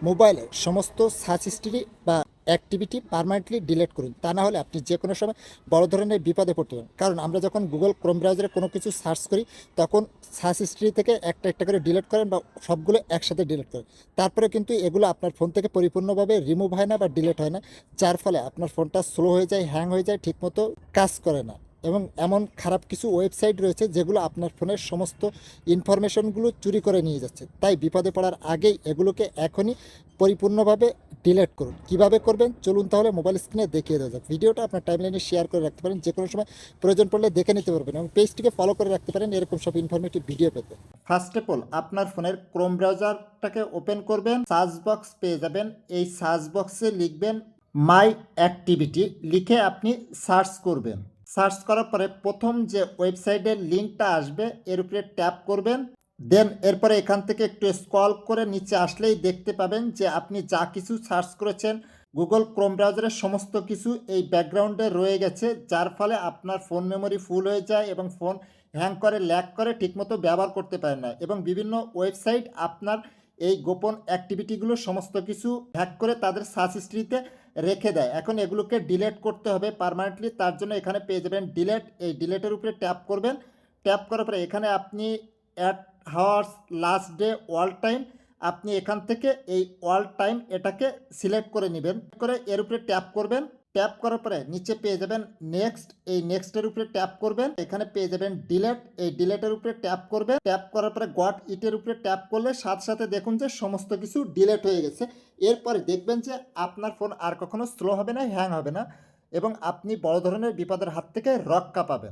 মোবাইলের সমস্ত search history বা অ্যাক্টিভিটি পার্মানেন্টলি ডিলিট করুন। তা না হলে আপনি যে কোনো সময় বড় ধরনের বিপদে পড়তে পারেন। কারণ আমরা যখন গুগল ক্রোম ব্রাউজারে কোনো কিছু সার্চ করি তখন সার্চ হিস্ট্রি থেকে একটা একটা করে ডিলিট করেন বা সবগুলো একসাথে ডিলিট করেন। তারপরে কিন্তু এগুলো আপনার ফোন থেকে পরিপূর্ণভাবে রিমুভ হয় না বা ডিলিট হয় না, যার ফলে আপনার ফোনটা স্লো হয়ে যায়, হ্যাং হয়ে যায়, ঠিকমতো কাজ করে না। এবং এমন খারাপ কিছু ওয়েবসাইট রয়েছে যেগুলো আপনার ফোনের সমস্ত ইনফরমেশনগুলো চুরি করে নিয়ে যাচ্ছে। তাই বিপদে পড়ার আগেই এগুলোকে এখনই পরিপূর্ণভাবে ডিলিট করুন। কিভাবে করবেন চলুন তাহলে মোবাইল স্ক্রিনে দেখিয়ে দেওয়া যাক। ভিডিওটা আপনার টাইমলাইনে শেয়ার করে রাখতে পারেন, যে কোনো সময় প্রয়োজন পড়লে দেখে নিতে পারবেন এবং পেজটিকে ফলো করে রাখতে পারেন এরকম সব ইনফরমেটিভ ভিডিও পেতে। ফার্স্ট অফ অল আপনার ফোনের ক্রোম ব্রাউজারটাকে ওপেন করবেন, সার্চ বক্স পেয়ে যাবেন। এই সার্চ বক্সে লিখবেন মাই অ্যাক্টিভিটি, লিখে আপনি সার্চ করবেন। সার্চ করার পরে প্রথম যে ওয়েবসাইটের লিঙ্কটা আসবে এর উপরে ট্যাপ করবেন। দেন এরপরে এখান থেকে একটু স্ক্রল করে নিচে আসলেই দেখতে পাবেন যে আপনি যা কিছু সার্চ করেছেন গুগল ক্রোম ব্রাউজারের সমস্ত কিছু এই ব্যাকগ্রাউন্ডে রয়ে গেছে, যার ফলে আপনার ফোন মেমোরি ফুল হয়ে যায় এবং ফোন হ্যাং করে, ল্যাগ করে, ঠিকমতো ব্যবহার করতে পারে না এবং বিভিন্ন ওয়েবসাইট আপনার এই গোপন অ্যাক্টিভিটিগুলো সমস্ত কিছু হ্যাক করে তাদের সার্চ হিস্ট্রিতে রেখে দেয়। এখন এগুলোকে ডিলিট করতে হবে পার্মানেন্টলি। তার জন্য এখানে পেয়ে যাবেন ডিলিট, এই ডিলিটের উপরে ট্যাপ করবেন। ট্যাপ করার পরে এখানে আপনি at hours, last day, all time, আপনি এখান থেকে এই অল টাইম এটাকে সিলেক্ট করে নেবেন, করে এর উপরে ট্যাপ করবেন। ট্যাপ করার পরে নিচে পেয়ে যাবেন নেক্সট, এই নেক্সটের উপরে ট্যাপ করবেন। এখানে পেয়ে যাবেন ডিলেট, এই ডিলেটের উপরে ট্যাপ করবেন। ট্যাপ করার পরে গট ইটের উপরে ট্যাপ করলে সাথে সাথে দেখুন যে সমস্ত কিছু ডিলেট হয়ে গেছে। এরপরে দেখবেন যে আপনার ফোন আর কখনো স্লো হবে না, হ্যাং হবে না এবং আপনি বড় ধরনের বিপদের হাত থেকে রক্ষা পাবেন।